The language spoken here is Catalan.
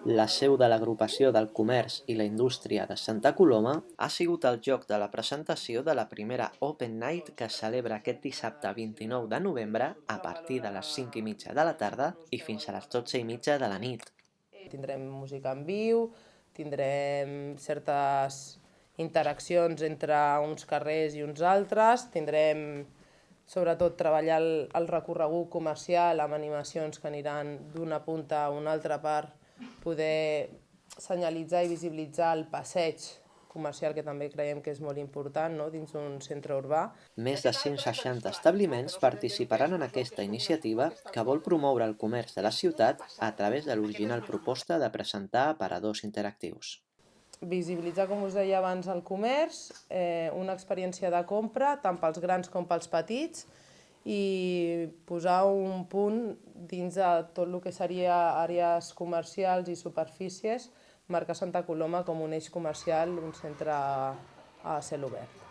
La seu de l'Agrupació del Comerç i la Indústria de Santa Coloma ha sigut el lloc de la presentació de la primera Open Night que es celebra aquest dissabte 29 de novembre a partir de les 5:30 de la tarda i fins a les 12:30 de la nit. Tindrem música en viu, tindrem certes interaccions entre uns carrers i uns altres, tindrem sobretot treballar el recorregut comercial amb animacions que aniran d'una punta a una altra per poder senyalitzar i visibilitzar el passeig comercial, que també creiem que és molt important, no?, dins d'un centre urbà. Més de 160 establiments participaran en aquesta iniciativa que vol promoure el comerç de la ciutat a través de l'original proposta de presentar aparadors interactius. Visibilitzar, com us deia abans, el comerç, una experiència de compra tant pels grans com pels petits i posar un punt dins de tot el que seria àrees comercials i superfícies, marcar Santa Coloma com un eix comercial, un centre a cel obert.